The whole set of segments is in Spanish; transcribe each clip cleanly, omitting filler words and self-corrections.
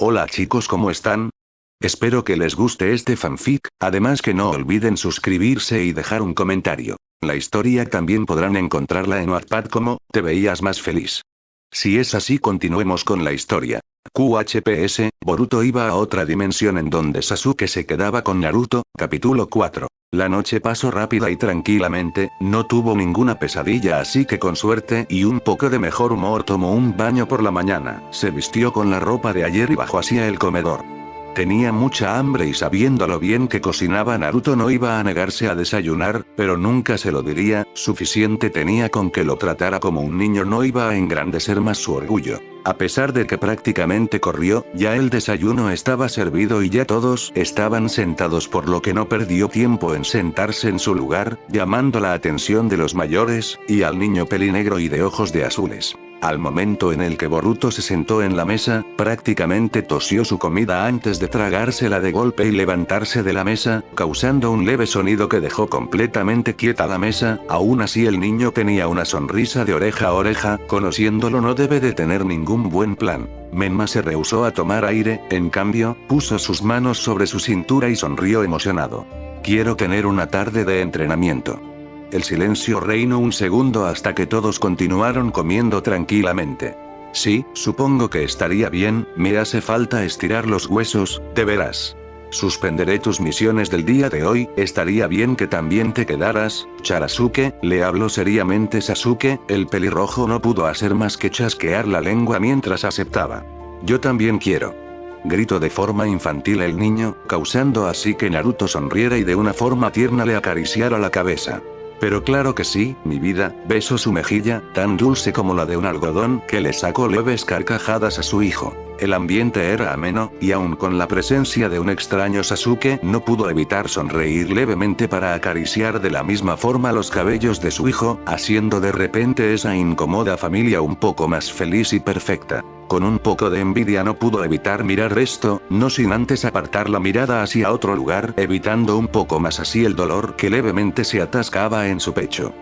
Hola chicos, ¿cómo están? Espero que les guste este fanfic, además que no olviden suscribirse y dejar un comentario. La historia también podrán encontrarla en Wattpad como, Te veías más feliz. Si es así, continuemos con la historia. QHPS, Boruto iba a otra dimensión en donde Sasuke se quedaba con Naruto, capítulo 4. La noche pasó rápida y tranquilamente, no tuvo ninguna pesadilla, así que con suerte y un poco de mejor humor tomó un baño por la mañana, se vistió con la ropa de ayer y bajó hacia el comedor. Tenía mucha hambre y sabiendo lo bien que cocinaba Naruto no iba a negarse a desayunar, pero nunca se lo diría, suficiente tenía con que lo tratara como un niño, no iba a engrandecer más su orgullo. A pesar de que prácticamente corrió, ya el desayuno estaba servido y ya todos estaban sentados, por lo que no perdió tiempo en sentarse en su lugar, llamando la atención de los mayores, y al niño pelinegro y de ojos de azules. Al momento en el que Boruto se sentó en la mesa, prácticamente tosió su comida antes de tragársela de golpe y levantarse de la mesa, causando un leve sonido que dejó completamente quieta la mesa. Aún así el niño tenía una sonrisa de oreja a oreja, conociéndolo no debe de tener ningún buen plan. Menma se rehusó a tomar aire, en cambio, puso sus manos sobre su cintura y sonrió emocionado. Quiero tener una tarde de entrenamiento. El silencio reinó un segundo hasta que todos continuaron comiendo tranquilamente. Sí, supongo que estaría bien, me hace falta estirar los huesos, de veras. Suspenderé tus misiones del día de hoy, estaría bien que también te quedaras, Charasuke, le habló seriamente Sasuke, el pelirrojo no pudo hacer más que chasquear la lengua mientras aceptaba. Yo también quiero. Gritó de forma infantil el niño, causando así que Naruto sonriera y de una forma tierna le acariciara la cabeza. Pero claro que sí, mi vida, besó su mejilla, tan dulce como la de un algodón, que le sacó leves carcajadas a su hijo. El ambiente era ameno, y aun con la presencia de un extraño Sasuke, no pudo evitar sonreír levemente para acariciar de la misma forma los cabellos de su hijo, haciendo de repente esa incómoda familia un poco más feliz y perfecta. Con un poco de envidia no pudo evitar mirar esto, no sin antes apartar la mirada hacia otro lugar, evitando un poco más así el dolor que levemente se atascaba en su pecho.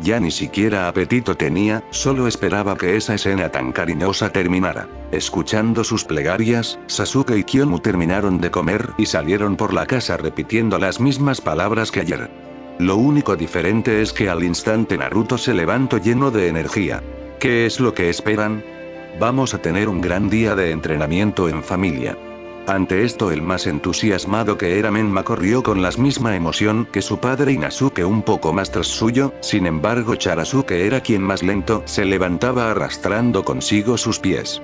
Ya ni siquiera apetito tenía, solo esperaba que esa escena tan cariñosa terminara. Escuchando sus plegarias, Sasuke y Kyomu terminaron de comer y salieron por la casa repitiendo las mismas palabras que ayer. Lo único diferente es que al instante Naruto se levantó lleno de energía. ¿Qué es lo que esperan? Vamos a tener un gran día de entrenamiento en familia. Ante esto el más entusiasmado que era Menma corrió con la misma emoción que su padre y Nasuke un poco más tras suyo, sin embargo Charasuke era quien más lento se levantaba arrastrando consigo sus pies.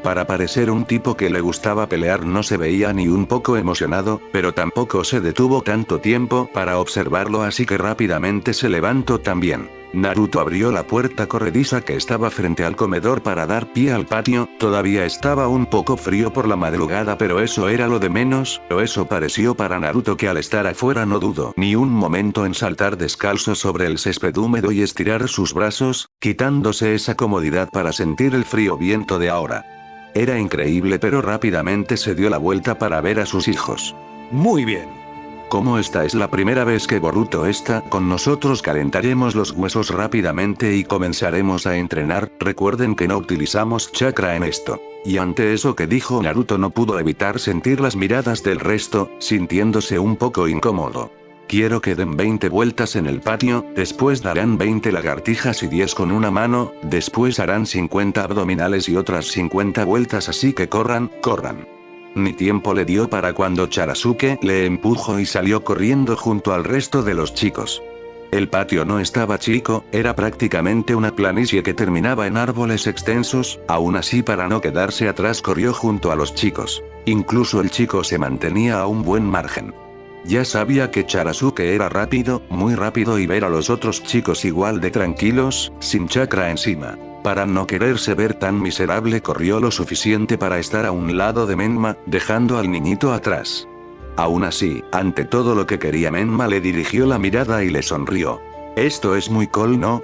Para parecer un tipo que le gustaba pelear no se veía ni un poco emocionado, pero tampoco se detuvo tanto tiempo para observarlo, así que rápidamente se levantó también. Naruto abrió la puerta corrediza que estaba frente al comedor para dar pie al patio, todavía estaba un poco frío por la madrugada, pero eso era lo de menos, o eso pareció para Naruto, que al estar afuera no dudó ni un momento en saltar descalzo sobre el césped húmedo y estirar sus brazos, quitándose esa comodidad para sentir el frío viento de ahora. Era increíble, pero rápidamente se dio la vuelta para ver a sus hijos. Muy bien. Como esta es la primera vez que Boruto está con nosotros, calentaremos los huesos rápidamente y comenzaremos a entrenar. Recuerden que no utilizamos chakra en esto. Y ante eso que dijo Naruto no pudo evitar sentir las miradas del resto, sintiéndose un poco incómodo. Quiero que den 20 vueltas en el patio, después darán 20 lagartijas y 10 con una mano, después harán 50 abdominales y otras 50 vueltas, así que corran, corran. Ni tiempo le dio para cuando Charasuke le empujó y salió corriendo junto al resto de los chicos. El patio no estaba chico, era prácticamente una planicie que terminaba en árboles extensos, aún así para no quedarse atrás corrió junto a los chicos. Incluso el chico se mantenía a un buen margen. Ya sabía que Charasuke era rápido, muy rápido, y ver a los otros chicos igual de tranquilos, sin chakra encima. Para no quererse ver tan miserable corrió lo suficiente para estar a un lado de Menma, dejando al niñito atrás. Aún así, ante todo lo que quería Menma le dirigió la mirada y le sonrió. Esto es muy cool, ¿no?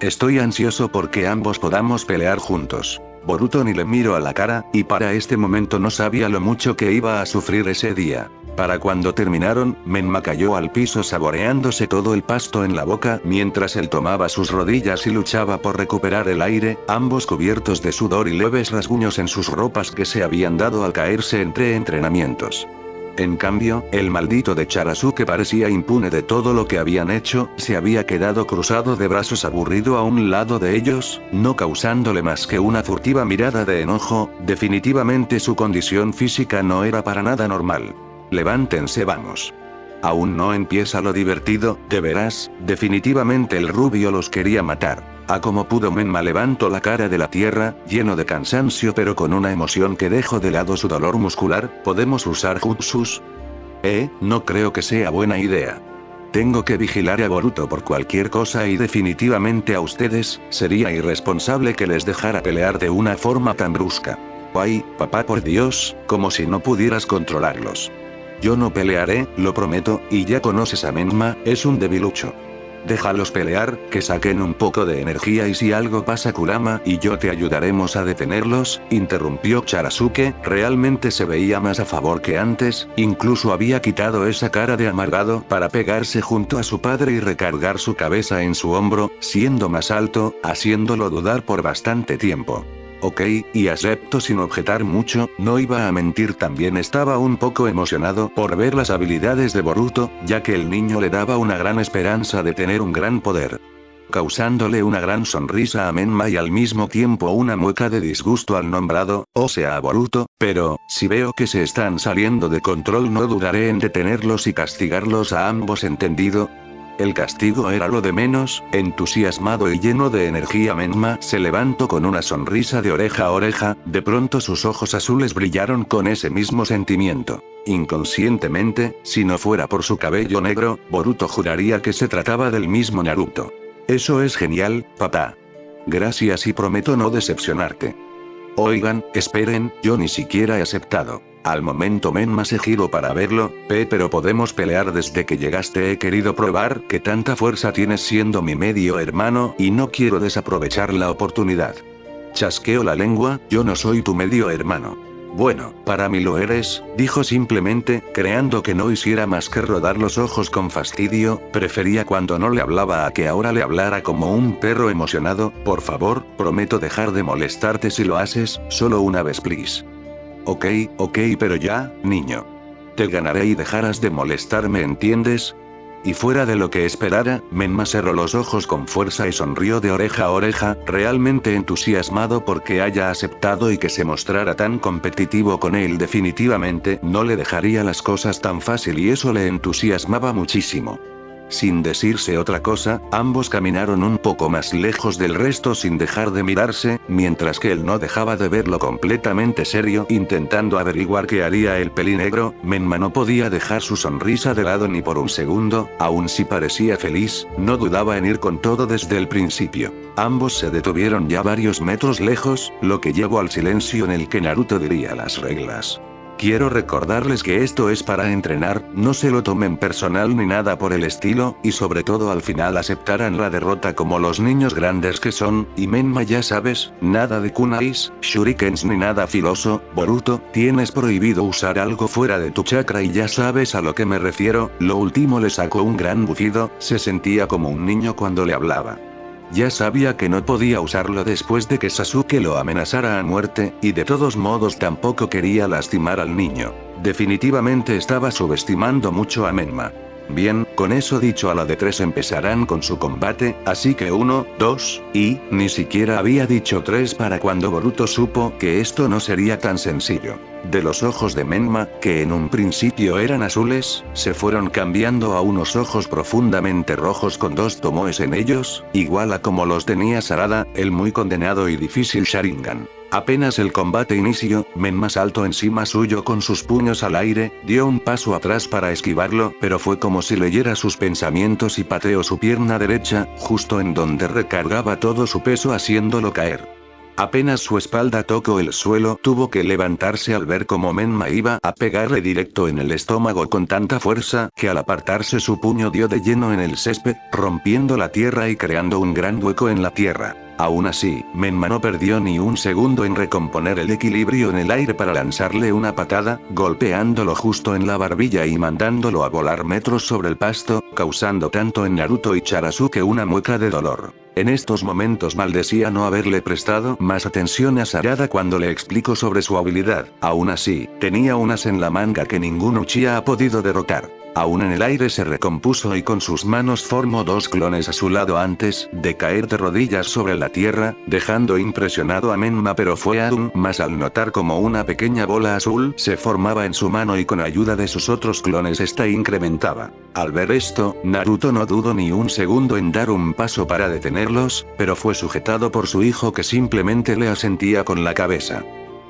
Estoy ansioso porque ambos podamos pelear juntos. Boruto ni le miró a la cara, y para este momento no sabía lo mucho que iba a sufrir ese día. Para cuando terminaron, Menma cayó al piso saboreándose todo el pasto en la boca mientras él tomaba sus rodillas y luchaba por recuperar el aire, ambos cubiertos de sudor y leves rasguños en sus ropas que se habían dado al caerse entre entrenamientos. En cambio, el maldito de Charasuke parecía impune de todo lo que habían hecho, se había quedado cruzado de brazos aburrido a un lado de ellos, no causándole más que una furtiva mirada de enojo, definitivamente su condición física no era para nada normal. Levántense, vamos. Aún no empieza lo divertido, de veras, definitivamente el rubio los quería matar. A como pudo Menma levantó la cara de la tierra, lleno de cansancio pero con una emoción que dejó de lado su dolor muscular. ¿Podemos usar jutsus? No creo que sea buena idea. Tengo que vigilar a Boruto por cualquier cosa y definitivamente a ustedes, sería irresponsable que les dejara pelear de una forma tan brusca. Ay, papá, por Dios, como si no pudieras controlarlos. Yo no pelearé, lo prometo, y ya conoces a Menma, es un debilucho. Déjalos pelear, que saquen un poco de energía y si algo pasa Kurama y yo te ayudaremos a detenerlos, interrumpió Charasuke, realmente se veía más a favor que antes, incluso había quitado esa cara de amargado para pegarse junto a su padre y recargar su cabeza en su hombro, siendo más alto, haciéndolo dudar por bastante tiempo. Ok, y acepto sin objetar mucho, no iba a mentir, también estaba un poco emocionado por ver las habilidades de Boruto, ya que el niño le daba una gran esperanza de tener un gran poder. Causándole una gran sonrisa a Menma y al mismo tiempo una mueca de disgusto al nombrado, o sea a Boruto, pero, si veo que se están saliendo de control no dudaré en detenerlos y castigarlos a ambos, ¿entendido? El castigo era lo de menos, entusiasmado y lleno de energía Menma se levantó con una sonrisa de oreja a oreja, de pronto sus ojos azules brillaron con ese mismo sentimiento. Inconscientemente, si no fuera por su cabello negro, Boruto juraría que se trataba del mismo Naruto. Eso es genial, papá. Gracias y prometo no decepcionarte. Oigan, esperen, yo ni siquiera he aceptado. Al momento Menma se giró para verlo, pero podemos pelear desde que llegaste, he querido probar que tanta fuerza tienes siendo mi medio hermano y no quiero desaprovechar la oportunidad. Chasqueó la lengua, yo no soy tu medio hermano. Bueno, para mí lo eres, dijo simplemente, creando que no hiciera más que rodar los ojos con fastidio, prefería cuando no le hablaba a que ahora le hablara como un perro emocionado. Por favor, prometo dejar de molestarte si lo haces, solo una vez please. Ok, pero ya, niño. Te ganaré y dejarás de molestarme, ¿entiendes? Y fuera de lo que esperara, Menma cerró los ojos con fuerza y sonrió de oreja a oreja, realmente entusiasmado porque haya aceptado y que se mostrara tan competitivo con él. Definitivamente no le dejaría las cosas tan fácil y eso le entusiasmaba muchísimo. Sin decirse otra cosa, ambos caminaron un poco más lejos del resto sin dejar de mirarse, mientras que él no dejaba de verlo completamente serio, intentando averiguar qué haría el pelinegro. Menma no podía dejar su sonrisa de lado ni por un segundo, aun si parecía feliz, no dudaba en ir con todo desde el principio. Ambos se detuvieron ya varios metros lejos, lo que llevó al silencio en el que Naruto diría las reglas. Quiero recordarles que esto es para entrenar, no se lo tomen personal ni nada por el estilo, y sobre todo al final aceptarán la derrota como los niños grandes que son, y Menma ya sabes, nada de kunais, shurikens ni nada filoso. Boruto, tienes prohibido usar algo fuera de tu chakra y ya sabes a lo que me refiero. Lo último le sacó un gran bufido, se sentía como un niño cuando le hablaba. Ya sabía que no podía usarlo después de que Sasuke lo amenazara a muerte, y de todos modos tampoco quería lastimar al niño. Definitivamente estaba subestimando mucho a Menma. Bien, con eso dicho, a la de 3 empezarán con su combate, así que 1, 2, y ni siquiera había dicho 3 para cuando Boruto supo que esto no sería tan sencillo. De los ojos de Menma, que en un principio eran azules, se fueron cambiando a unos ojos profundamente rojos con 2 tomoes en ellos, igual a como los tenía Sarada, el muy condenado y difícil Sharingan. Apenas el combate inició, Menma saltó encima suyo con sus puños al aire, dio un paso atrás para esquivarlo, pero fue como si leyera sus pensamientos y pateó su pierna derecha, justo en donde recargaba todo su peso haciéndolo caer. Apenas su espalda tocó el suelo, tuvo que levantarse al ver cómo Menma iba a pegarle directo en el estómago con tanta fuerza, que al apartarse su puño dio de lleno en el césped, rompiendo la tierra y creando un gran hueco en la tierra. Aún así, Menma no perdió ni un segundo en recomponer el equilibrio en el aire para lanzarle una patada, golpeándolo justo en la barbilla y mandándolo a volar metros sobre el pasto, causando tanto en Naruto y Charazuke una mueca de dolor. En estos momentos maldecía no haberle prestado más atención a Sarada cuando le explicó sobre su habilidad. Aún así, tenía un as en la manga que ningún Uchiha ha podido derrotar. Aún en el aire se recompuso y con sus manos formó dos clones a su lado antes de caer de rodillas sobre la tierra, dejando impresionado a Menma, pero fue aún más al notar como una pequeña bola azul se formaba en su mano y con ayuda de sus otros clones esta incrementaba. Al ver esto, Naruto no dudó ni un segundo en dar un paso para detenerlos, pero fue sujetado por su hijo que simplemente le asentía con la cabeza.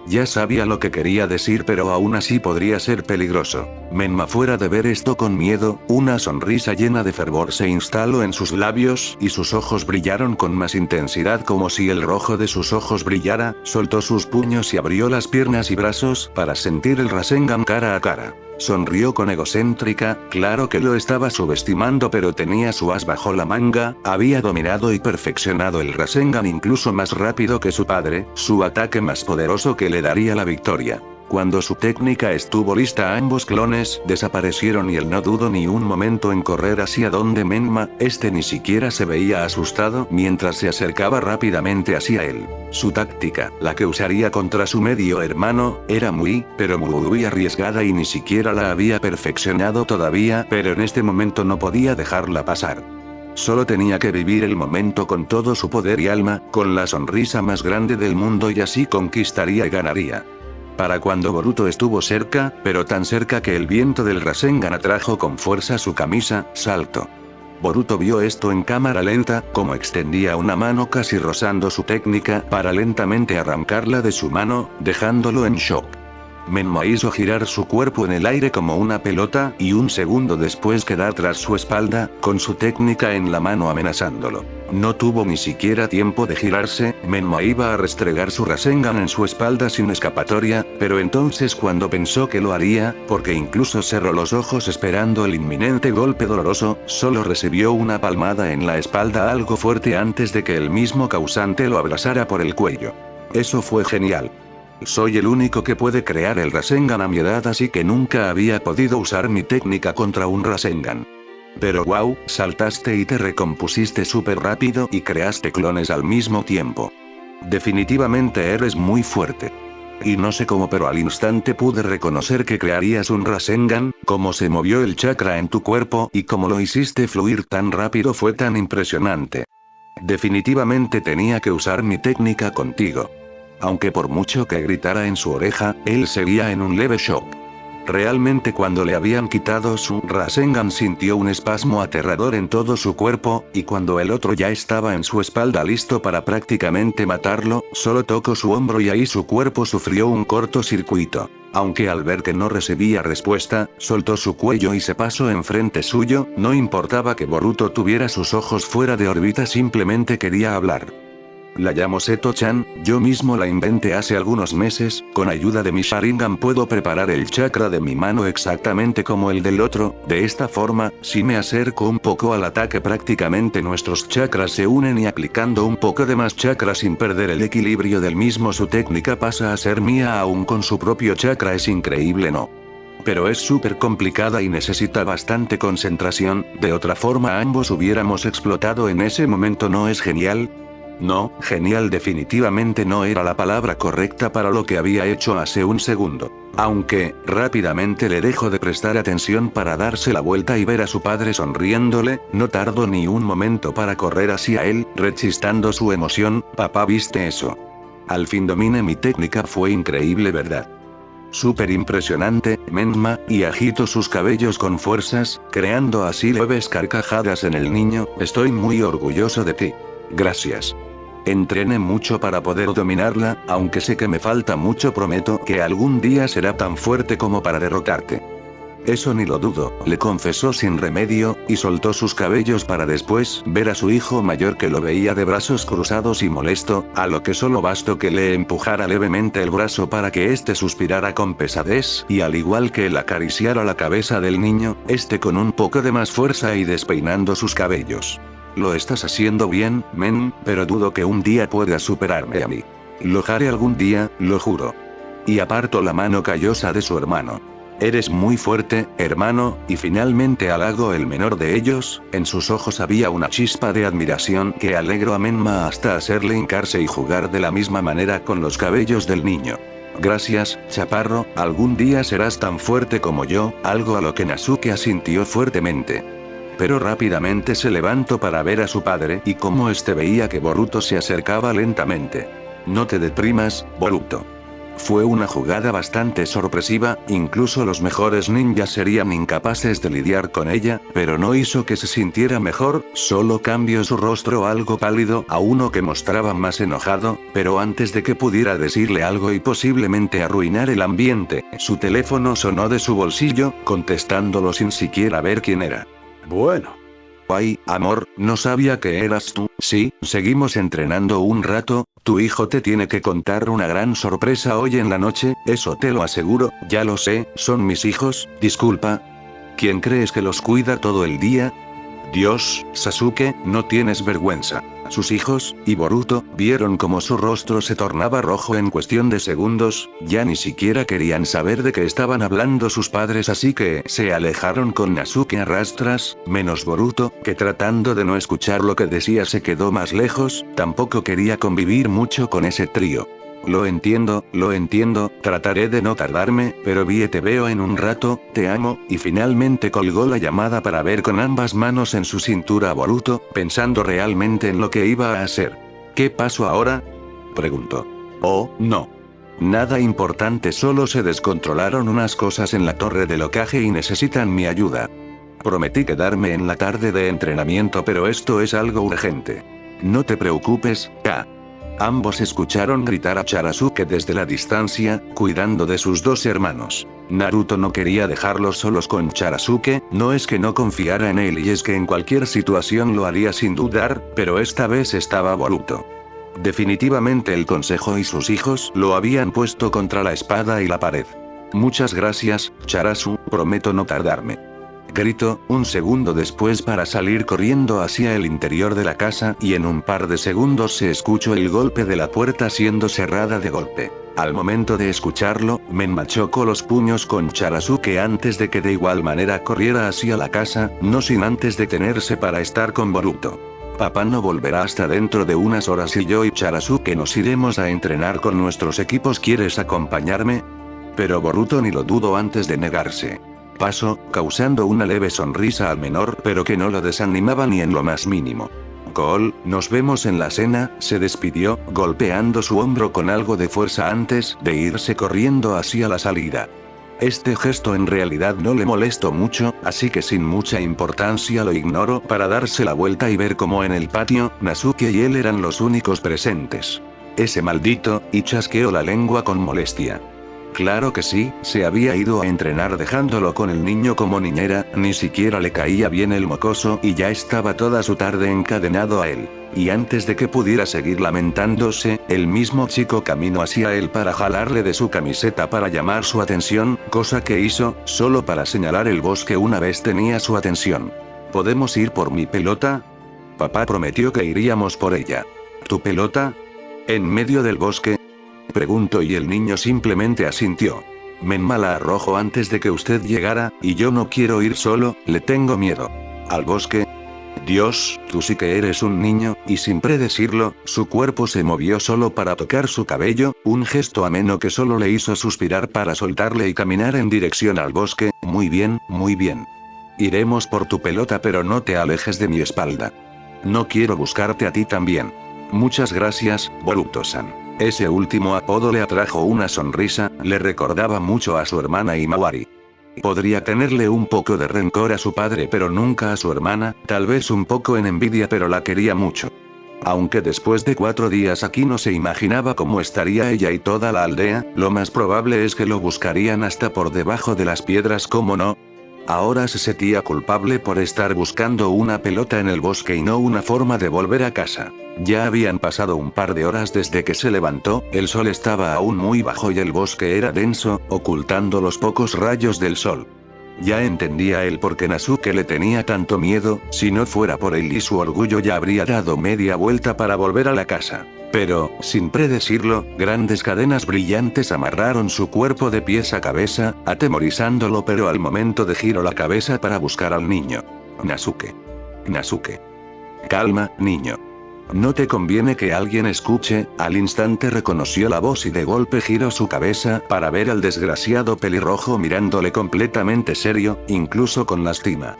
Ya sabía lo que quería decir, pero aún así podría ser peligroso. Menma, fuera de ver esto con miedo, una sonrisa llena de fervor se instaló en sus labios y sus ojos brillaron con más intensidad como si el rojo de sus ojos brillara, soltó sus puños y abrió las piernas y brazos para sentir el Rasengan cara a cara. Sonrió con egocéntrica, claro que lo estaba subestimando, pero tenía su as bajo la manga, había dominado y perfeccionado el Rasengan incluso más rápido que su padre, su ataque más poderoso que le daría la victoria. Cuando su técnica estuvo lista, ambos clones desaparecieron y él no dudó ni un momento en correr hacia donde Menma, este ni siquiera se veía asustado mientras se acercaba rápidamente hacia él. Su táctica, la que usaría contra su medio hermano, era muy arriesgada y ni siquiera la había perfeccionado todavía, pero en este momento no podía dejarla pasar. Solo tenía que vivir el momento con todo su poder y alma, con la sonrisa más grande del mundo y así conquistaría y ganaría. Para cuando Boruto estuvo cerca, pero tan cerca que el viento del Rasengan atrajo con fuerza su camisa, saltó. Boruto vio esto en cámara lenta, como extendía una mano casi rozando su técnica para lentamente arrancarla de su mano, dejándolo en shock. Menma hizo girar su cuerpo en el aire como una pelota y un segundo después quedar tras su espalda, con su técnica en la mano amenazándolo. No tuvo ni siquiera tiempo de girarse, Menma iba a restregar su Rasengan en su espalda sin escapatoria, pero entonces cuando pensó que lo haría, porque incluso cerró los ojos esperando el inminente golpe doloroso, solo recibió una palmada en la espalda algo fuerte antes de que el mismo causante lo abrazara por el cuello. Eso fue genial. Soy el único que puede crear el Rasengan a mi edad, así que nunca había podido usar mi técnica contra un Rasengan. Pero wow, saltaste y te recompusiste súper rápido y creaste clones al mismo tiempo. Definitivamente eres muy fuerte. Y no sé cómo, pero al instante pude reconocer que crearías un Rasengan, cómo se movió el chakra en tu cuerpo y cómo lo hiciste fluir tan rápido fue tan impresionante. Definitivamente tenía que usar mi técnica contigo. Aunque por mucho que gritara en su oreja, él seguía en un leve shock. Realmente cuando le habían quitado su Rasengan sintió un espasmo aterrador en todo su cuerpo, y cuando el otro ya estaba en su espalda listo para prácticamente matarlo, solo tocó su hombro y ahí su cuerpo sufrió un cortocircuito. Aunque al ver que no recibía respuesta, soltó su cuello y se pasó enfrente suyo, no importaba que Boruto tuviera sus ojos fuera de órbita, simplemente quería hablar. La llamo Seto-chan, yo mismo la inventé hace algunos meses, con ayuda de mi Sharingan puedo preparar el chakra de mi mano exactamente como el del otro, de esta forma, si me acerco un poco al ataque prácticamente nuestros chakras se unen y aplicando un poco de más chakra sin perder el equilibrio del mismo su técnica pasa a ser mía aún con su propio chakra, es increíble, ¿no? Pero es súper complicada y necesita bastante concentración, de otra forma ambos hubiéramos explotado en ese momento, ¿no es genial? No, genial definitivamente no era la palabra correcta para lo que había hecho hace un segundo. Aunque, rápidamente le dejó de prestar atención para darse la vuelta y ver a su padre sonriéndole, no tardó ni un momento para correr hacia él, rechistando su emoción, papá, ¿viste eso? Al fin dominé mi técnica, fue increíble, ¿verdad? Súper impresionante, Menma, y agitó sus cabellos con fuerzas, creando así leves carcajadas en el niño, estoy muy orgulloso de ti. Gracias. Entrené mucho para poder dominarla, aunque sé que me falta mucho, prometo que algún día será tan fuerte como para derrotarte. Eso ni lo dudo, le confesó sin remedio, y soltó sus cabellos para después ver a su hijo mayor que lo veía de brazos cruzados y molesto, a lo que solo bastó que le empujara levemente el brazo para que éste suspirara con pesadez, y al igual que él acariciara la cabeza del niño, este con un poco de más fuerza y despeinando sus cabellos. Lo estás haciendo bien, men, pero dudo que un día puedas superarme a mí. Lo haré algún día, lo juro. Y apartó la mano callosa de su hermano. Eres muy fuerte, hermano, y finalmente halagó el menor de ellos. En sus ojos había una chispa de admiración que alegró a Menma hasta hacerle hincarse y jugar de la misma manera con los cabellos del niño. Gracias, chaparro, algún día serás tan fuerte como yo, algo a lo que Nasuke asintió fuertemente. Pero rápidamente se levantó para ver a su padre y como este veía que Boruto se acercaba lentamente. No te deprimas, Boruto. Fue una jugada bastante sorpresiva, incluso los mejores ninjas serían incapaces de lidiar con ella, pero no hizo que se sintiera mejor, solo cambió su rostro algo pálido a uno que mostraba más enojado, pero antes de que pudiera decirle algo y posiblemente arruinar el ambiente, su teléfono sonó de su bolsillo, contestándolo sin siquiera ver quién era. Bueno. Ay, amor, no sabía que eras tú. Sí, seguimos entrenando un rato, tu hijo te tiene que contar una gran sorpresa hoy en la noche, eso te lo aseguro, ya lo sé, son mis hijos, disculpa. ¿Quién crees que los cuida todo el día? Dios, Sasuke, no tienes vergüenza. Sus hijos, y Boruto, vieron como su rostro se tornaba rojo en cuestión de segundos, ya ni siquiera querían saber de qué estaban hablando sus padres así que se alejaron con Nasuke a rastras, menos Boruto, que tratando de no escuchar lo que decía se quedó más lejos, tampoco quería convivir mucho con ese trío. Lo entiendo, trataré de no tardarme, pero te veo en un rato, te amo, y finalmente colgó la llamada para ver con ambas manos en su cintura a Boruto, pensando realmente en lo que iba a hacer. ¿Qué pasó ahora? Preguntó. Oh, no. Nada importante, solo se descontrolaron unas cosas en la torre del Hokage y necesitan mi ayuda. Prometí quedarme en la tarde de entrenamiento pero esto es algo urgente. No te preocupes, K. Ambos escucharon gritar a Charasuke desde la distancia, cuidando de sus dos hermanos. Naruto no quería dejarlos solos con Charasuke, no es que no confiara en él y es que en cualquier situación lo haría sin dudar, pero esta vez estaba Boruto. Definitivamente el consejo y sus hijos lo habían puesto contra la espada y la pared. Muchas gracias, Charasu, prometo no tardarme. Gritó, un segundo después para salir corriendo hacia el interior de la casa y en un par de segundos se escuchó el golpe de la puerta siendo cerrada de golpe. Al momento de escucharlo, Menma chocó los puños con Charasuke antes de que de igual manera corriera hacia la casa, no sin antes detenerse para estar con Boruto. Papá no volverá hasta dentro de unas horas y yo y Charasuke nos iremos a entrenar con nuestros equipos, ¿quieres acompañarme? Pero Boruto ni lo dudó antes de negarse. Pasó, causando una leve sonrisa al menor pero que no lo desanimaba ni en lo más mínimo. Cole, nos vemos en la cena, se despidió, golpeando su hombro con algo de fuerza antes de irse corriendo hacia la salida. Este gesto en realidad no le molestó mucho, así que sin mucha importancia lo ignoró para darse la vuelta y ver cómo en el patio, Nasuke y él eran los únicos presentes. Ese maldito, y chasqueó la lengua con molestia. Claro que sí, se había ido a entrenar dejándolo con el niño como niñera, ni siquiera le caía bien el mocoso y ya estaba toda su tarde encadenado a él. Y antes de que pudiera seguir lamentándose, el mismo chico caminó hacia él para jalarle de su camiseta para llamar su atención, cosa que hizo, solo para señalar el bosque una vez tenía su atención. ¿Podemos ir por mi pelota? Papá prometió que iríamos por ella. ¿Tu pelota? ¿En medio del bosque? Preguntó y el niño simplemente asintió. Menma la arrojó antes de que usted llegara, y yo no quiero ir solo, le tengo miedo. ¿Al bosque? Dios, tú sí que eres un niño, y sin predecirlo, su cuerpo se movió solo para tocar su cabello, un gesto ameno que solo le hizo suspirar para soltarle y caminar en dirección al bosque. Muy bien, muy bien. Iremos por tu pelota pero no te alejes de mi espalda. No quiero buscarte a ti también. Muchas gracias, Boruto-san. Ese último apodo le atrajo una sonrisa, le recordaba mucho a su hermana Himawari. Podría tenerle un poco de rencor a su padre pero nunca a su hermana, tal vez un poco en envidia pero la quería mucho. Aunque después de 4 días aquí no se imaginaba cómo estaría ella y toda la aldea, lo más probable es que lo buscarían hasta por debajo de las piedras, ¿cómo no? Ahora se sentía culpable por estar buscando una pelota en el bosque y no una forma de volver a casa. Ya habían pasado un par de horas desde que se levantó, el sol estaba aún muy bajo y el bosque era denso, ocultando los pocos rayos del sol. Ya entendía él por qué Nasuke le tenía tanto miedo, si no fuera por él y su orgullo ya habría dado media vuelta para volver a la casa. Pero, sin predecirlo, grandes cadenas brillantes amarraron su cuerpo de pies a cabeza, atemorizándolo, pero al momento de giró la cabeza para buscar al niño. Nasuke. Nasuke. Calma, niño. No te conviene que alguien escuche. Al instante reconoció la voz y de golpe giró su cabeza para ver al desgraciado pelirrojo mirándole completamente serio, incluso con lástima.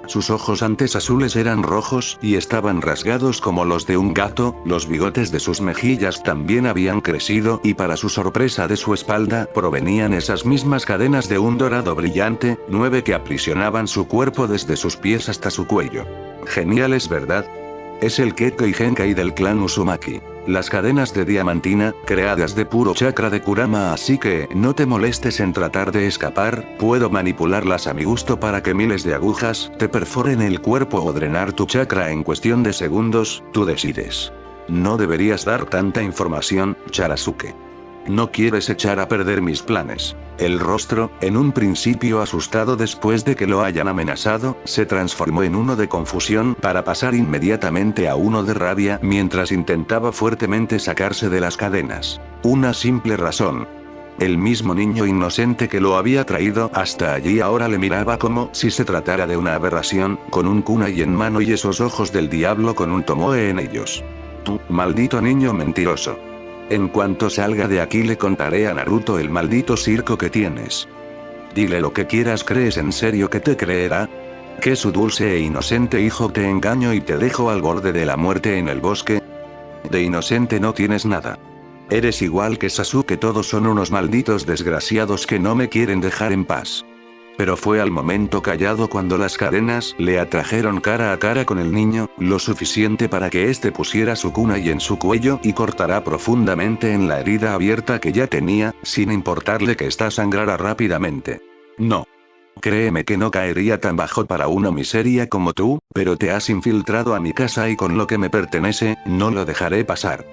Sus ojos antes azules eran rojos y estaban rasgados como los de un gato, los bigotes de sus mejillas también habían crecido y para su sorpresa de su espalda provenían esas mismas cadenas de un dorado brillante, 9 que aprisionaban su cuerpo desde sus pies hasta su cuello. Genial, ¿es verdad? Es el Kekkei Genkai del clan Uzumaki. Las cadenas de diamantina, creadas de puro chakra de Kurama, así que no te molestes en tratar de escapar, puedo manipularlas a mi gusto para que miles de agujas te perforen el cuerpo o drenar tu chakra en cuestión de segundos, tú decides. No deberías dar tanta información, Charasuke. No quieres echar a perder mis planes. El rostro, en un principio asustado después de que lo hayan amenazado, se transformó en uno de confusión para pasar inmediatamente a uno de rabia mientras intentaba fuertemente sacarse de las cadenas. Una simple razón. El mismo niño inocente que lo había traído hasta allí ahora le miraba como si se tratara de una aberración, con un kunai en mano y esos ojos del diablo con un tomoe en ellos. Tú, maldito niño mentiroso. En cuanto salga de aquí le contaré a Naruto el maldito circo que tienes. Dile lo que quieras, ¿crees en serio que te creerá? ¿Que su dulce e inocente hijo te engañó y te dejó al borde de la muerte en el bosque? De inocente no tienes nada. Eres igual que Sasuke, todos son unos malditos desgraciados que no me quieren dejar en paz. Pero fue al momento callado cuando las cadenas le atrajeron cara a cara con el niño, lo suficiente para que éste pusiera su kunai en su cuello y cortara profundamente en la herida abierta que ya tenía, sin importarle que ésta sangrara rápidamente. No. Créeme que no caería tan bajo para una miseria como tú, pero te has infiltrado a mi casa y con lo que me pertenece, no lo dejaré pasar.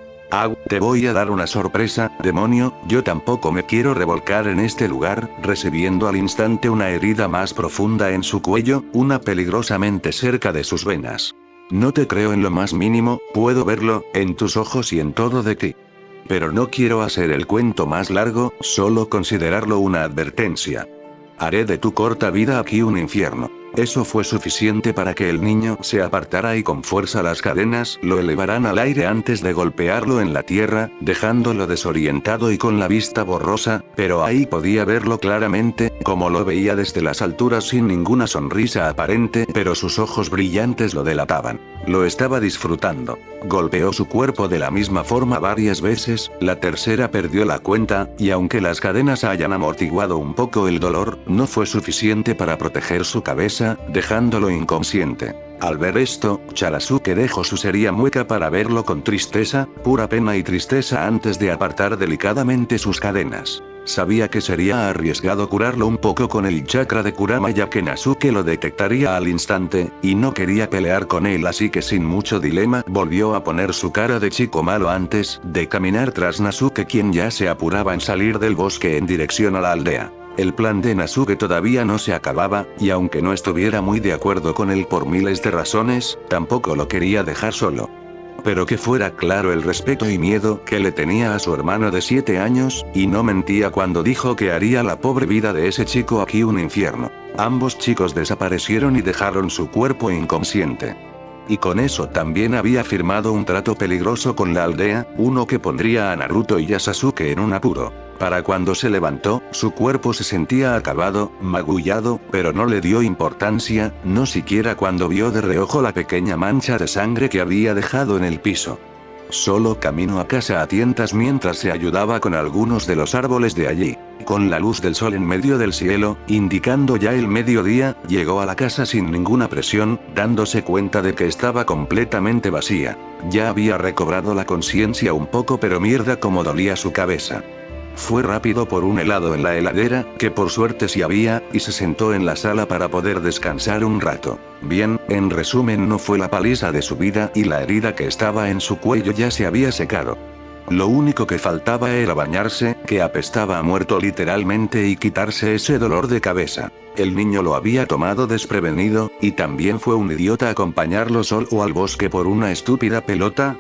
Te voy a dar una sorpresa, demonio, yo tampoco me quiero revolcar en este lugar, recibiendo al instante una herida más profunda en su cuello, una peligrosamente cerca de sus venas. No te creo en lo más mínimo, puedo verlo, en tus ojos y en todo de ti. Pero no quiero hacer el cuento más largo, solo considerarlo una advertencia. Haré de tu corta vida aquí un infierno. Eso fue suficiente para que el niño se apartara y con fuerza las cadenas lo elevarán al aire antes de golpearlo en la tierra, dejándolo desorientado y con la vista borrosa, pero ahí podía verlo claramente, como lo veía desde las alturas sin ninguna sonrisa aparente, pero sus ojos brillantes lo delataban. Lo estaba disfrutando. Golpeó su cuerpo de la misma forma varias veces, la tercera perdió la cuenta, y aunque las cadenas hayan amortiguado un poco el dolor, no fue suficiente para proteger su cabeza, dejándolo inconsciente. Al ver esto, Charasuke dejó su seria mueca para verlo con tristeza, pura pena y tristeza antes de apartar delicadamente sus cadenas. Sabía que sería arriesgado curarlo un poco con el chakra de Kurama ya que Nasuke lo detectaría al instante, y no quería pelear con él, así que sin mucho dilema volvió a poner su cara de chico malo antes de caminar tras Nasuke, quien ya se apuraba en salir del bosque en dirección a la aldea. El plan de Nasuke todavía no se acababa, y aunque no estuviera muy de acuerdo con él por miles de razones, tampoco lo quería dejar solo. Pero que fuera claro el respeto y miedo que le tenía a su hermano de 7 años, y no mentía cuando dijo que haría la pobre vida de ese chico aquí un infierno. Ambos chicos desaparecieron y dejaron su cuerpo inconsciente. Y con eso también había firmado un trato peligroso con la aldea, uno que pondría a Naruto y a Sasuke en un apuro. Para cuando se levantó, su cuerpo se sentía acabado, magullado, pero no le dio importancia, no siquiera cuando vio de reojo la pequeña mancha de sangre que había dejado en el piso. Solo caminó a casa a tientas mientras se ayudaba con algunos de los árboles de allí. Con la luz del sol en medio del cielo, indicando ya el mediodía, llegó a la casa sin ninguna presión, dándose cuenta de que estaba completamente vacía. Ya había recobrado la conciencia un poco, pero mierda cómo dolía su cabeza. Fue rápido por un helado en la heladera, que por suerte sí había, y se sentó en la sala para poder descansar un rato. Bien, en resumen no fue la paliza de su vida y la herida que estaba en su cuello ya se había secado. Lo único que faltaba era bañarse, que apestaba a muerto literalmente, y quitarse ese dolor de cabeza. El niño lo había tomado desprevenido, y también fue un idiota acompañarlo solo al bosque por una estúpida pelota.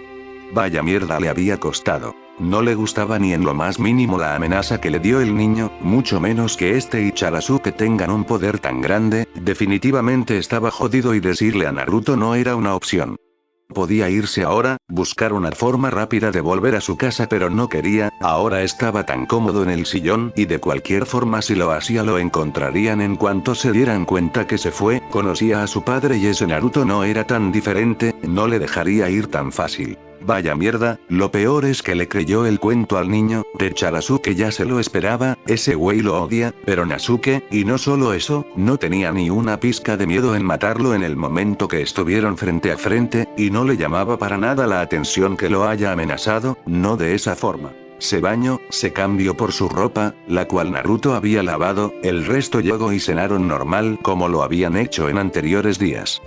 Vaya mierda le había costado. No le gustaba ni en lo más mínimo la amenaza que le dio el niño, mucho menos que este y Charazuke tengan un poder tan grande. Definitivamente estaba jodido y decirle a Naruto no era una opción. Podía irse ahora, buscar una forma rápida de volver a su casa, pero no quería. Ahora estaba tan cómodo en el sillón, y de cualquier forma si lo hacía lo encontrarían en cuanto se dieran cuenta que se fue. Conocía a su padre y ese Naruto no era tan diferente, no le dejaría ir tan fácil. Vaya mierda, lo peor es que le creyó el cuento al niño. De Charazuke ya se lo esperaba, ese güey lo odia, pero Nasuke, y no solo eso, no tenía ni una pizca de miedo en matarlo en el momento que estuvieron frente a frente, y no le llamaba para nada la atención que lo haya amenazado, no de esa forma. Se bañó, se cambió por su ropa, la cual Naruto había lavado, el resto llegó y cenaron normal como lo habían hecho en anteriores días.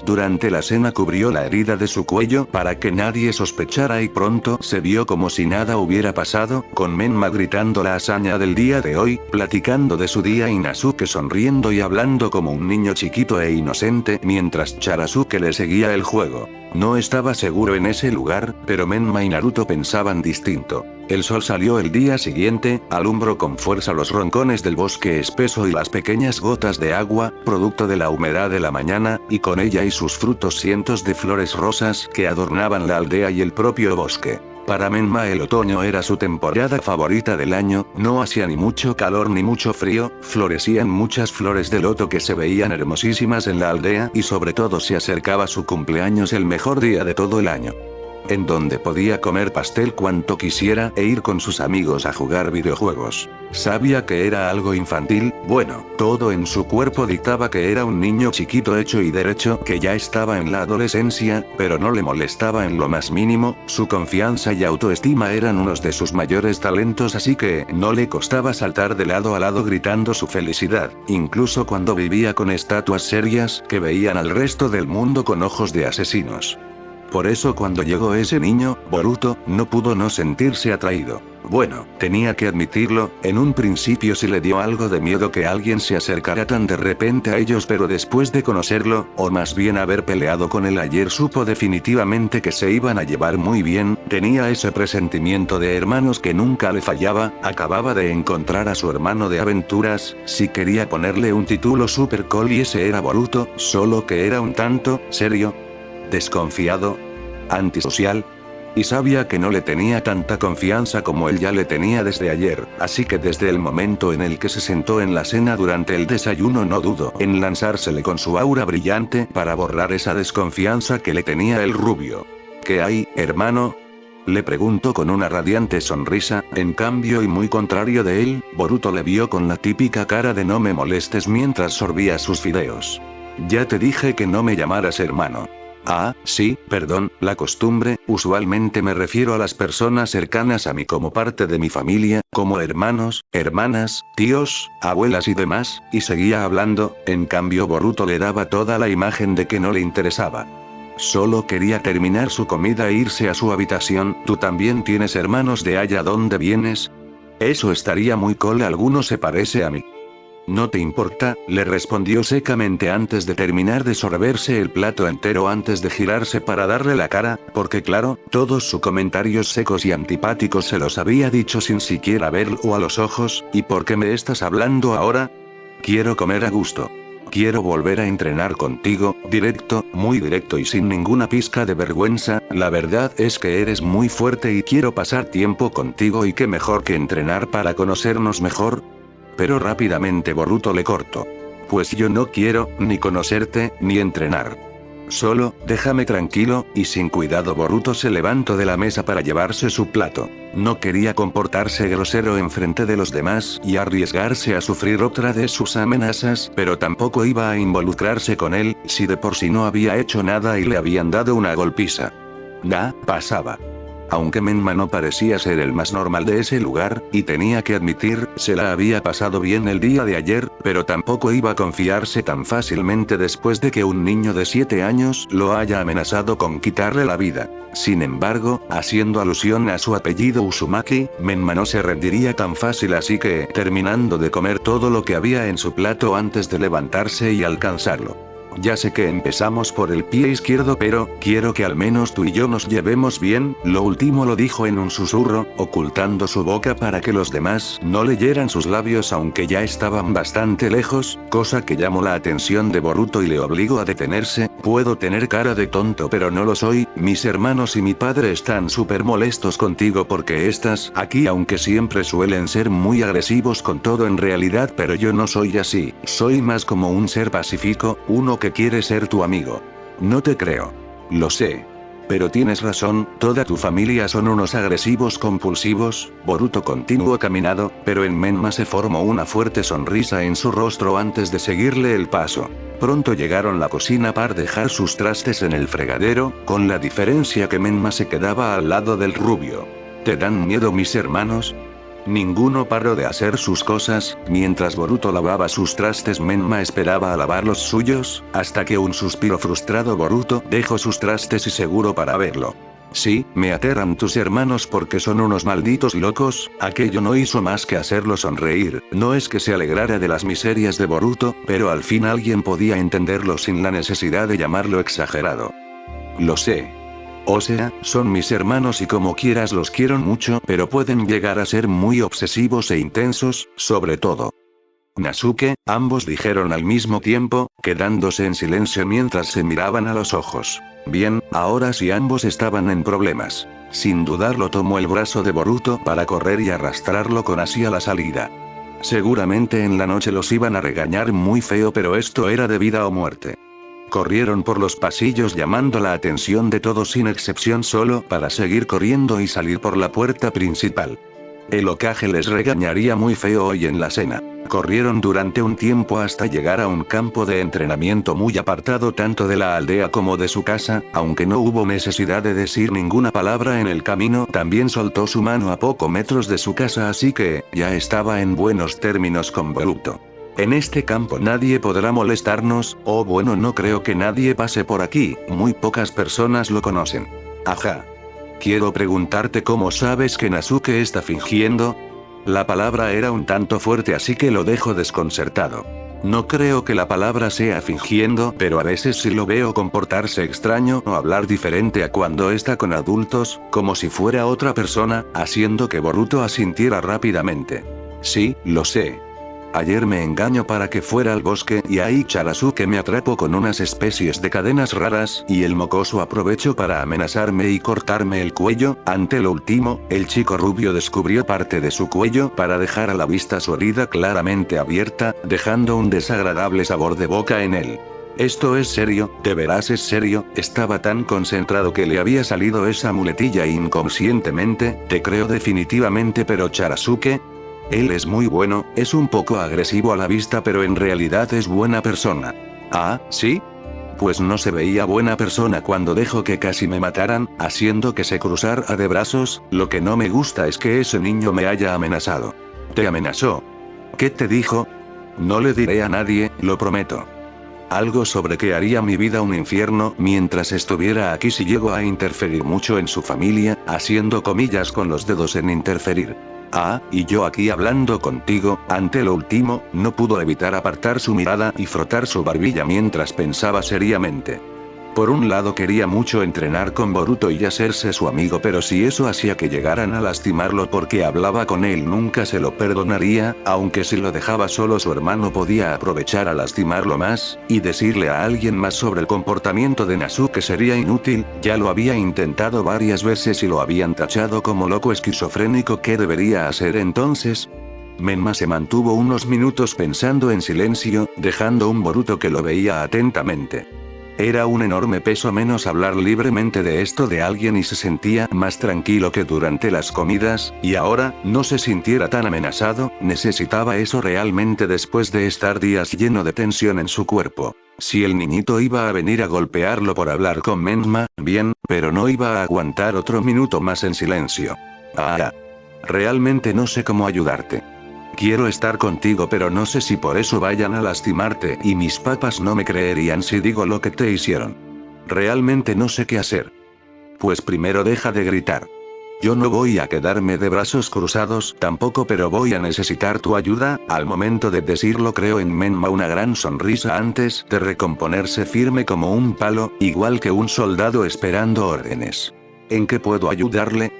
Durante la cena cubrió la herida de su cuello para que nadie sospechara y pronto se vio como si nada hubiera pasado, con Menma gritando la hazaña del día de hoy, platicando de su día y Nasuke sonriendo y hablando como un niño chiquito e inocente mientras Charazuke le seguía el juego. No estaba seguro en ese lugar, pero Menma y Naruto pensaban distinto. El sol salió el día siguiente, alumbró con fuerza los roncones del bosque espeso y las pequeñas gotas de agua, producto de la humedad de la mañana, y con ella y sus frutos cientos de flores rosas que adornaban la aldea y el propio bosque. Para Menma el otoño era su temporada favorita del año, no hacía ni mucho calor ni mucho frío, florecían muchas flores de loto que se veían hermosísimas en la aldea y sobre todo se acercaba su cumpleaños, el mejor día de todo el año, en donde podía comer pastel cuanto quisiera e ir con sus amigos a jugar videojuegos. Sabía que era algo infantil, bueno, todo en su cuerpo dictaba que era un niño chiquito hecho y derecho que ya estaba en la adolescencia, pero no le molestaba en lo más mínimo. Su confianza y autoestima eran unos de sus mayores talentos, así que no le costaba saltar de lado a lado gritando su felicidad, incluso cuando vivía con estatuas serias que veían al resto del mundo con ojos de asesinos. Por eso cuando llegó ese niño, Boruto, no pudo no sentirse atraído. Bueno, tenía que admitirlo, en un principio sí le dio algo de miedo que alguien se acercara tan de repente a ellos, pero después de conocerlo, o más bien haber peleado con él ayer, supo definitivamente que se iban a llevar muy bien. Tenía ese presentimiento de hermanos que nunca le fallaba. Acababa de encontrar a su hermano de aventuras, si quería ponerle un título super cool, y ese era Boruto, solo que era un tanto serio, desconfiado, antisocial, y sabía que no le tenía tanta confianza como él ya le tenía desde ayer, así que desde el momento en el que se sentó en la cena durante el desayuno no dudó en lanzársele con su aura brillante para borrar esa desconfianza que le tenía el rubio. ¿Qué hay, hermano?, le preguntó con una radiante sonrisa. En cambio, y muy contrario de él, Boruto le vio con la típica cara de no me molestes mientras sorbía sus fideos. Ya te dije que no me llamaras hermano. Ah, sí, perdón, la costumbre. Usualmente me refiero a las personas cercanas a mí como parte de mi familia, como hermanos, hermanas, tíos, abuelas y demás, y seguía hablando. En cambio Boruto le daba toda la imagen de que no le interesaba. Solo quería terminar su comida e irse a su habitación. ¿Tú también tienes hermanos de allá donde vienes? Eso estaría muy cool, alguno se parece a mí. No te importa, le respondió secamente antes de terminar de sorberse el plato entero, antes de girarse para darle la cara, porque claro, todos sus comentarios secos y antipáticos se los había dicho sin siquiera verlo a los ojos. ¿Y por qué me estás hablando ahora? Quiero comer a gusto. Quiero volver a entrenar contigo, directo, muy directo y sin ninguna pizca de vergüenza. La verdad es que eres muy fuerte y quiero pasar tiempo contigo, y qué mejor que entrenar para conocernos mejor. Pero rápidamente Boruto le cortó. Pues yo no quiero, ni conocerte, ni entrenar. Solo, déjame tranquilo. Y sin cuidado Boruto se levantó de la mesa para llevarse su plato. No quería comportarse grosero enfrente de los demás y arriesgarse a sufrir otra de sus amenazas, pero tampoco iba a involucrarse con él, si de por sí no había hecho nada y le habían dado una golpiza. Pasaba. Aunque Menma no parecía ser el más normal de ese lugar, y tenía que admitir, se la había pasado bien el día de ayer, pero tampoco iba a confiarse tan fácilmente después de que un niño de 7 años lo haya amenazado con quitarle la vida. Sin embargo, haciendo alusión a su apellido Uzumaki, Menma no se rendiría tan fácil, así que, terminando de comer todo lo que había en su plato antes de levantarse y alcanzarlo. Ya sé que empezamos por el pie izquierdo, pero quiero que al menos tú y yo nos llevemos bien. Lo último lo dijo en un susurro, ocultando su boca para que los demás no leyeran sus labios, aunque ya estaban bastante lejos, cosa que llamó la atención de Boruto y le obligó a detenerse. Puedo tener cara de tonto, pero no lo soy. Mis hermanos y mi padre están súper molestos contigo porque estás aquí, aunque siempre suelen ser muy agresivos con todo en realidad, pero yo no soy así. Soy más como un ser pacífico, uno que quiere ser tu amigo. No te creo. Lo sé. Pero tienes razón, toda tu familia son unos agresivos compulsivos. Boruto continuó caminando, pero en Menma se formó una fuerte sonrisa en su rostro antes de seguirle el paso. Pronto llegaron a la cocina para dejar sus trastes en el fregadero, con la diferencia que Menma se quedaba al lado del rubio. ¿Te dan miedo mis hermanos? Ninguno paró de hacer sus cosas. Mientras Boruto lavaba sus trastes, Menma esperaba a lavar los suyos, hasta que un suspiro frustrado. Boruto dejó sus trastes y seguro para verlo. Sí, me aterran tus hermanos porque son unos malditos locos. Aquello no hizo más que hacerlo sonreír. No es que se alegrara de las miserias de Boruto, pero al fin alguien podía entenderlo sin la necesidad de llamarlo exagerado. Lo sé. O sea, son mis hermanos y como quieras los quiero mucho, pero pueden llegar a ser muy obsesivos e intensos, sobre todo Nasuke. Ambos dijeron al mismo tiempo, quedándose en silencio mientras se miraban a los ojos. Bien, ahora sí ambos estaban en problemas. Sin dudarlo tomó el brazo de Boruto para correr y arrastrarlo con hacia la salida. Seguramente en la noche los iban a regañar muy feo, pero esto era de vida o muerte. Corrieron por los pasillos llamando la atención de todos sin excepción solo para seguir corriendo y salir por la puerta principal. El Hokage les regañaría muy feo hoy en la cena. Corrieron durante un tiempo hasta llegar a un campo de entrenamiento muy apartado tanto de la aldea como de su casa, aunque no hubo necesidad de decir ninguna palabra en el camino. También soltó su mano a pocos metros de su casa, así que ya estaba en buenos términos con Boruto. En este campo nadie podrá molestarnos, o bueno, no creo que nadie pase por aquí, muy pocas personas lo conocen. Ajá. Quiero preguntarte cómo sabes que Nasuke está fingiendo. La palabra era un tanto fuerte, así que lo dejo desconcertado. No creo que la palabra sea fingiendo, pero a veces sí lo veo comportarse extraño o hablar diferente a cuando está con adultos, como si fuera otra persona, haciendo que Boruto asintiera rápidamente. Sí, lo sé. Ayer me engañó para que fuera al bosque y ahí Charasuke me atrapó con unas especies de cadenas raras y el mocoso aprovechó para amenazarme y cortarme el cuello. Ante lo último, el chico rubio descubrió parte de su cuello para dejar a la vista su herida claramente abierta, dejando un desagradable sabor de boca en él. ¿Esto es serio? ¿De veras es serio? Estaba tan concentrado que le había salido esa muletilla inconscientemente. Te creo definitivamente, pero Charasuke... Él es muy bueno, es un poco agresivo a la vista, pero en realidad es buena persona. ¿Ah, sí? Pues no se veía buena persona cuando dejó que casi me mataran, haciendo que se cruzara de brazos. Lo que no me gusta es que ese niño me haya amenazado. ¿Te amenazó? ¿Qué te dijo? No le diré a nadie, lo prometo. Algo sobre que haría mi vida un infierno mientras estuviera aquí si llego a interferir mucho en su familia, haciendo comillas con los dedos en interferir. Ah, y yo aquí hablando contigo. Ante lo último, no pudo evitar apartar su mirada y frotar su barbilla mientras pensaba seriamente. Por un lado quería mucho entrenar con Boruto y hacerse su amigo, pero si eso hacía que llegaran a lastimarlo porque hablaba con él nunca se lo perdonaría, aunque si lo dejaba solo su hermano podía aprovechar a lastimarlo más, y decirle a alguien más sobre el comportamiento de Nasuke sería inútil. Ya lo había intentado varias veces y lo habían tachado como loco esquizofrénico. ¿Qué debería hacer entonces? Menma se mantuvo unos minutos pensando en silencio, dejando un Boruto que lo veía atentamente. Era un enorme peso menos hablar libremente de esto de alguien y se sentía más tranquilo que durante las comidas, y ahora, no se sintiera tan amenazado, necesitaba eso realmente después de estar días lleno de tensión en su cuerpo. Si el niñito iba a venir a golpearlo por hablar con Menma, bien, pero no iba a aguantar otro minuto más en silencio. Realmente no sé cómo ayudarte. Quiero estar contigo pero no sé si por eso vayan a lastimarte y mis papás no me creerían si digo lo que te hicieron. Realmente no sé qué hacer. Pues primero deja de gritar. Yo no voy a quedarme de brazos cruzados tampoco pero voy a necesitar tu ayuda. Al momento de decirlo creo en Menma una gran sonrisa antes de recomponerse firme como un palo, igual que un soldado esperando órdenes. ¿En qué puedo ayudarle?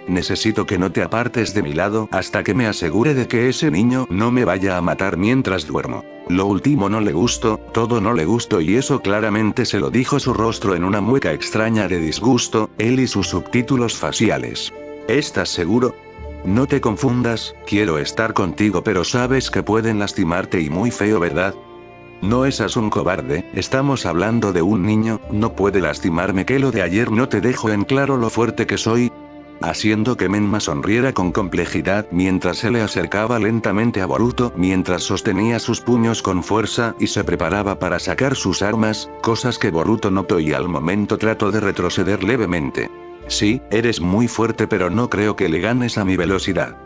Necesito que no te apartes de mi lado hasta que me asegure de que ese niño no me vaya a matar mientras duermo. Lo último no le gustó, todo no le gustó y eso claramente se lo dijo su rostro en una mueca extraña de disgusto, él y sus subtítulos faciales. ¿Estás seguro? No te confundas, quiero estar contigo pero sabes que pueden lastimarte y muy feo, ¿verdad? No seas un cobarde, estamos hablando de un niño, no puede lastimarme que lo de ayer no te dejo en claro lo fuerte que soy. Haciendo que Menma sonriera con complejidad mientras se le acercaba lentamente a Boruto mientras sostenía sus puños con fuerza y se preparaba para sacar sus armas, cosas que Boruto notó y al momento trató de retroceder levemente. Sí, eres muy fuerte pero no creo que le ganes a mi velocidad.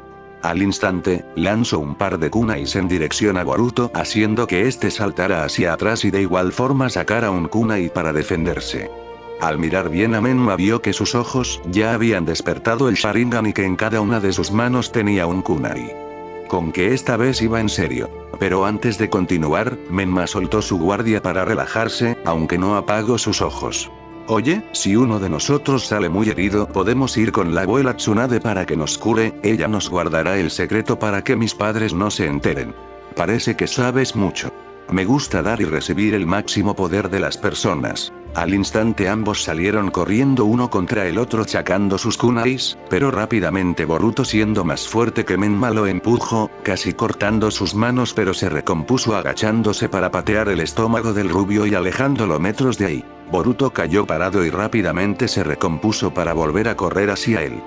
Al instante, lanzó un par de kunais en dirección a Boruto haciendo que este saltara hacia atrás y de igual forma sacara un kunai para defenderse. Al mirar bien a Menma vio que sus ojos ya habían despertado el Sharingan y que en cada una de sus manos tenía un kunai. Con que esta vez iba en serio. Pero antes de continuar, Menma soltó su guardia para relajarse, aunque no apagó sus ojos. Oye, si uno de nosotros sale muy herido, podemos ir con la abuela Tsunade para que nos cure, ella nos guardará el secreto para que mis padres no se enteren. Parece que sabes mucho. Me gusta dar y recibir el máximo poder de las personas. Al instante ambos salieron corriendo uno contra el otro sacando sus kunais, pero rápidamente Boruto siendo más fuerte que Menma lo empujó, casi cortando sus manos pero se recompuso agachándose para patear el estómago del rubio y alejándolo metros de ahí. Boruto cayó parado y rápidamente se recompuso para volver a correr hacia él.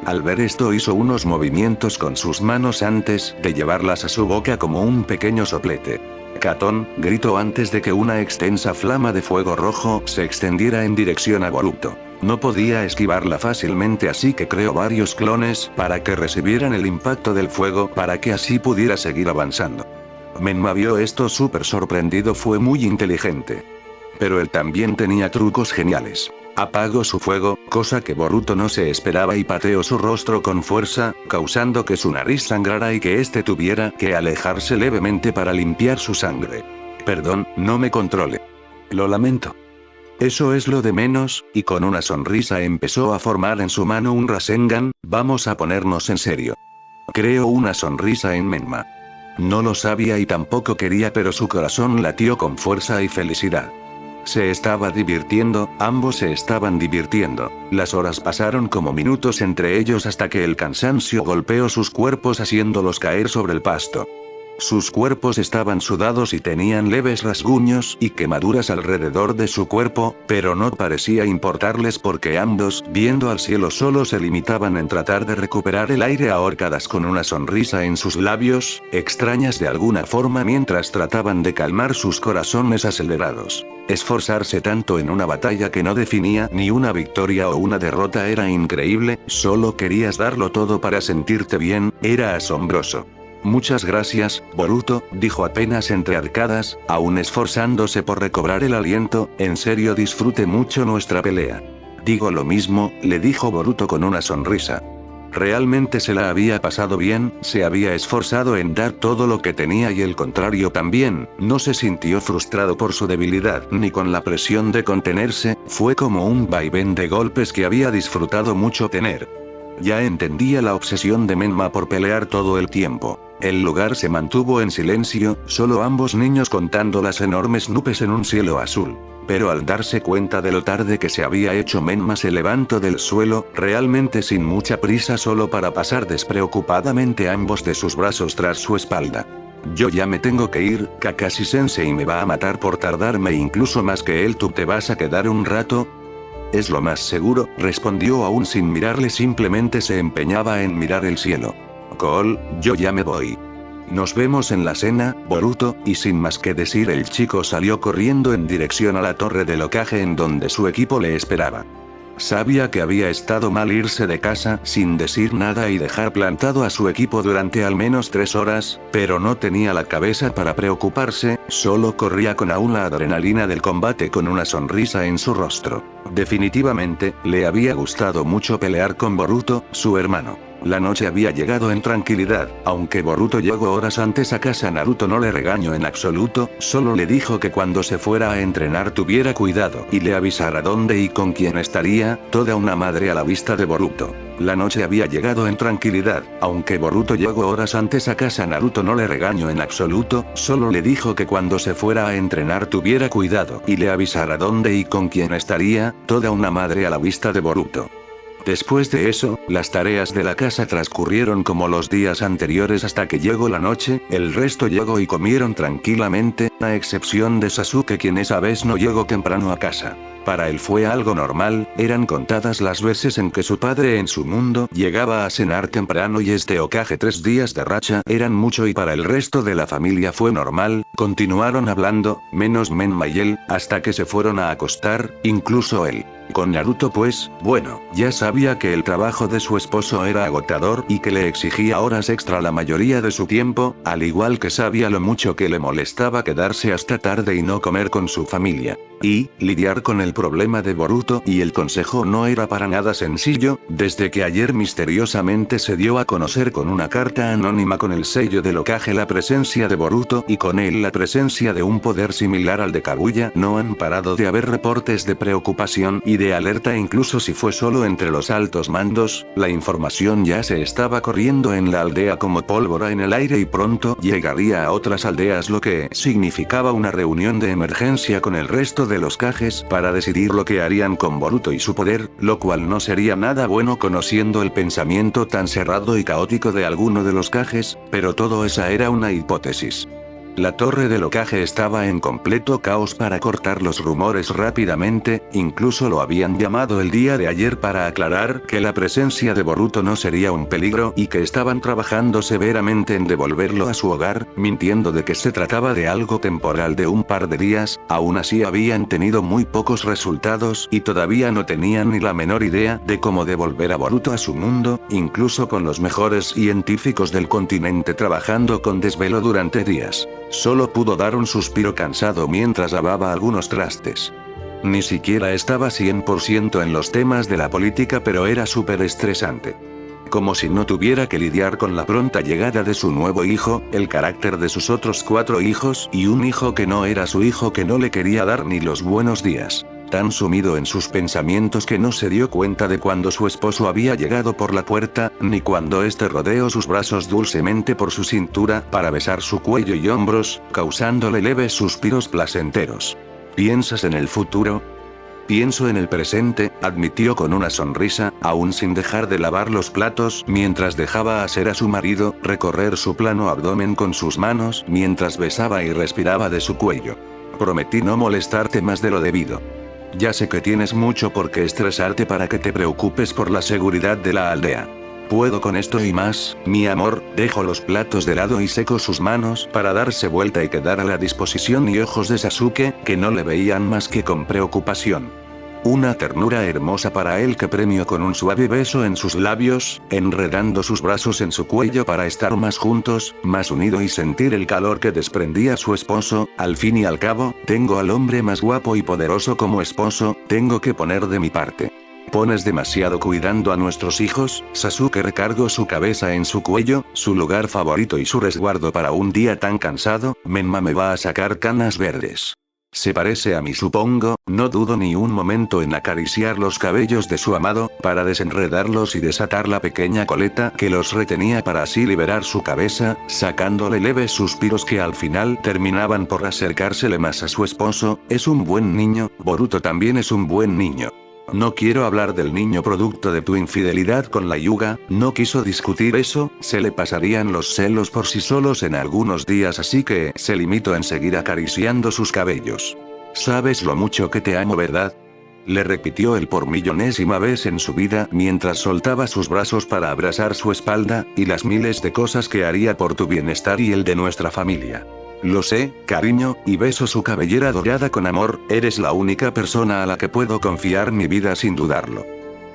Al ver esto hizo unos movimientos con sus manos antes de llevarlas a su boca como un pequeño soplete. Katón, gritó antes de que una extensa flama de fuego rojo se extendiera en dirección a Boruto. No podía esquivarla fácilmente así que creó varios clones para que recibieran el impacto del fuego para que así pudiera seguir avanzando. Menma vio esto súper sorprendido, fue muy inteligente. Pero él también tenía trucos geniales. Apagó su fuego, cosa que Boruto no se esperaba y pateó su rostro con fuerza, causando que su nariz sangrara y que éste tuviera que alejarse levemente para limpiar su sangre. Perdón, no me controle. Lo lamento. Eso es lo de menos, y con una sonrisa empezó a formar en su mano un Rasengan, vamos a ponernos en serio. Creó una sonrisa en Menma. No lo sabía y tampoco quería pero su corazón latió con fuerza y felicidad. Se estaba divirtiendo, ambos se estaban divirtiendo. Las horas pasaron como minutos entre ellos hasta que el cansancio golpeó sus cuerpos haciéndolos caer sobre el pasto. Sus cuerpos estaban sudados y tenían leves rasguños y quemaduras alrededor de su cuerpo, pero no parecía importarles porque ambos, viendo al cielo, solo se limitaban en tratar de recuperar el aire a horcadas con una sonrisa en sus labios, extrañas de alguna forma mientras trataban de calmar sus corazones acelerados. Esforzarse tanto en una batalla que no definía ni una victoria o una derrota era increíble, solo querías darlo todo para sentirte bien, era asombroso. Muchas gracias, Boruto, dijo apenas entre arcadas, aún esforzándose por recobrar el aliento, en serio disfruté mucho nuestra pelea. Digo lo mismo, le dijo Boruto con una sonrisa. Realmente se la había pasado bien, se había esforzado en dar todo lo que tenía y el contrario también, no se sintió frustrado por su debilidad ni con la presión de contenerse, fue como un vaivén de golpes que había disfrutado mucho tener. Ya entendía la obsesión de Menma por pelear todo el tiempo. El lugar se mantuvo en silencio, solo ambos niños contando las enormes nubes en un cielo azul. Pero al darse cuenta de lo tarde que se había hecho, Menma se levantó del suelo, realmente sin mucha prisa, solo para pasar despreocupadamente ambos de sus brazos tras su espalda. Yo ya me tengo que ir, Kakashi Sensei me va a matar por tardarme incluso más que él. ¿Tú te vas a quedar un rato? Es lo más seguro, respondió aún sin mirarle, simplemente se empeñaba en mirar el cielo. Cole, yo ya me voy. Nos vemos en la cena, Boruto, y sin más que decir el chico salió corriendo en dirección a la torre del Hokage en donde su equipo le esperaba. Sabía que había estado mal irse de casa sin decir nada y dejar plantado a su equipo durante al menos 3 horas, pero no tenía la cabeza para preocuparse, solo corría con aún la adrenalina del combate con una sonrisa en su rostro. Definitivamente, le había gustado mucho pelear con Boruto, su hermano. La noche había llegado en tranquilidad, aunque Boruto llegó horas antes a casa. Naruto no le regañó en absoluto, solo le dijo que cuando se fuera a entrenar tuviera cuidado y le avisara dónde y con quién estaría, toda una madre a la vista de Boruto. La noche había llegado en tranquilidad, aunque Boruto llegó horas antes a casa. Naruto no le regañó en absoluto, solo le dijo que cuando se fuera a entrenar tuviera cuidado y le avisara dónde y con quién estaría, toda una madre a la vista de Boruto. Después de eso, las tareas de la casa transcurrieron como los días anteriores hasta que llegó la noche. El resto llegó y comieron tranquilamente, a excepción de Sasuke, quien esa vez no llegó temprano a casa. Para él fue algo normal, eran contadas las veces en que su padre en su mundo llegaba a cenar temprano y este Hokage 3 días de racha eran mucho, y para el resto de la familia fue normal. Continuaron hablando, menos Menma y él, hasta que se fueron a acostar, incluso él. Con Naruto pues, bueno, ya sabía que el trabajo de su esposo era agotador y que le exigía horas extra la mayoría de su tiempo, al igual que sabía lo mucho que le molestaba quedarse hasta tarde y no comer con su familia. Y, lidiar con el problema de Boruto y el consejo no era para nada sencillo, desde que ayer misteriosamente se dio a conocer con una carta anónima con el sello del Hokage la presencia de Boruto y con él la presencia de un poder similar al de Kaguya. No han parado de haber reportes de preocupación y de alerta, incluso si fue solo entre los altos mandos. La información ya se estaba corriendo en la aldea como pólvora en el aire y pronto llegaría a otras aldeas, lo que significaba una reunión de emergencia con el resto de los Kages para decidir lo que harían con Boruto y su poder, lo cual no sería nada bueno conociendo el pensamiento tan cerrado y caótico de alguno de los Kages, pero todo esa era una hipótesis. La torre del Hokage estaba en completo caos. Para cortar los rumores rápidamente, incluso lo habían llamado el día de ayer para aclarar que la presencia de Boruto no sería un peligro y que estaban trabajando severamente en devolverlo a su hogar, mintiendo de que se trataba de algo temporal de un par de días. Aún así habían tenido muy pocos resultados y todavía no tenían ni la menor idea de cómo devolver a Boruto a su mundo, incluso con los mejores científicos del continente trabajando con desvelo durante días. Solo pudo dar un suspiro cansado mientras lavaba algunos trastes. Ni siquiera estaba 100% en los temas de la política, pero era súper estresante. Como si no tuviera que lidiar con la pronta llegada de su nuevo hijo, el carácter de sus otros 4 hijos y un hijo que no era su hijo, que no le quería dar ni los buenos días. Tan sumido en sus pensamientos que no se dio cuenta de cuando su esposo había llegado por la puerta, ni cuando este rodeó sus brazos dulcemente por su cintura para besar su cuello y hombros, causándole leves suspiros placenteros. ¿Piensas en el futuro? Pienso en el presente, admitió con una sonrisa, aún sin dejar de lavar los platos mientras dejaba hacer a su marido recorrer su plano abdomen con sus manos mientras besaba y respiraba de su cuello. Prometí no molestarte más de lo debido. Ya sé que tienes mucho por qué estresarte para que te preocupes por la seguridad de la aldea. Puedo con esto y más, mi amor. Dejó los platos de lado y secó sus manos para darse vuelta y quedar a la disposición y ojos de Sasuke, que no le veían más que con preocupación. Una ternura hermosa para él que premió con un suave beso en sus labios, enredando sus brazos en su cuello para estar más juntos, más unidos y sentir el calor que desprendía su esposo. Al fin y al cabo, tengo al hombre más guapo y poderoso como esposo, tengo que poner de mi parte. ¿Pones demasiado cuidando a nuestros hijos? Sasuke recargó su cabeza en su cuello, su lugar favorito y su resguardo para un día tan cansado. Menma me va a sacar canas verdes. Se parece a mí, supongo. No dudo ni un momento en acariciar los cabellos de su amado, para desenredarlos y desatar la pequeña coleta que los retenía para así liberar su cabeza, sacándole leves suspiros que al final terminaban por acercársele más a su esposo. Es un buen niño, Boruto también es un buen niño. No quiero hablar del niño producto de tu infidelidad con la Yuga, no quiso discutir eso, se le pasarían los celos por sí solos en algunos días, así que se limitó en seguir acariciando sus cabellos. Sabes lo mucho que te amo, ¿verdad? Le repitió él por millonésima vez en su vida mientras soltaba sus brazos para abrazar su espalda, y las miles de cosas que haría por tu bienestar y el de nuestra familia. Lo sé, cariño, y beso su cabellera dorada con amor, eres la única persona a la que puedo confiar mi vida sin dudarlo.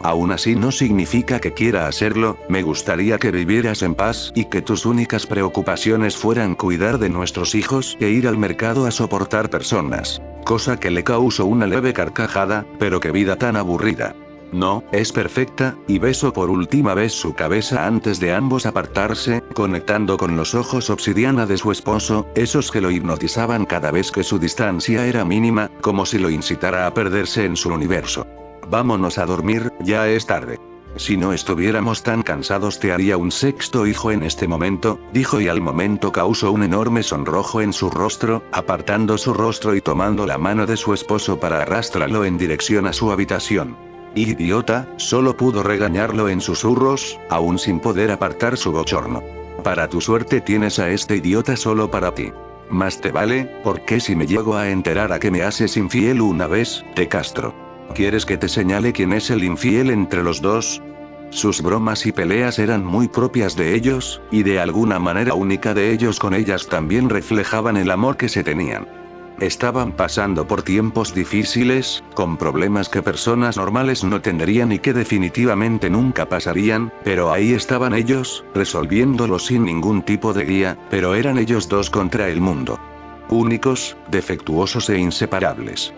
Aún así no significa que quiera hacerlo, me gustaría que vivieras en paz y que tus únicas preocupaciones fueran cuidar de nuestros hijos e ir al mercado a soportar personas. Cosa que le causó una leve carcajada, pero qué vida tan aburrida. No, es perfecta, y besó por última vez su cabeza antes de ambos apartarse, conectando con los ojos obsidiana de su esposo, esos que lo hipnotizaban cada vez que su distancia era mínima, como si lo incitara a perderse en su universo. Vámonos a dormir, ya es tarde. Si no estuviéramos tan cansados te haría un sexto hijo en este momento, dijo, y al momento causó un enorme sonrojo en su rostro, apartando su rostro y tomando la mano de su esposo para arrastrarlo en dirección a su habitación. Idiota, solo pudo regañarlo en susurros, aún sin poder apartar su bochorno. Para tu suerte tienes a este idiota solo para ti. Más te vale, porque si me llego a enterar a que me haces infiel una vez, te castro. ¿Quieres que te señale quién es el infiel entre los dos? Sus bromas y peleas eran muy propias de ellos, y de alguna manera única de ellos con ellas también reflejaban el amor que se tenían. Estaban pasando por tiempos difíciles, con problemas que personas normales no tendrían y que definitivamente nunca pasarían, pero ahí estaban ellos, resolviéndolo sin ningún tipo de guía, pero eran ellos dos contra el mundo. Únicos, defectuosos e inseparables.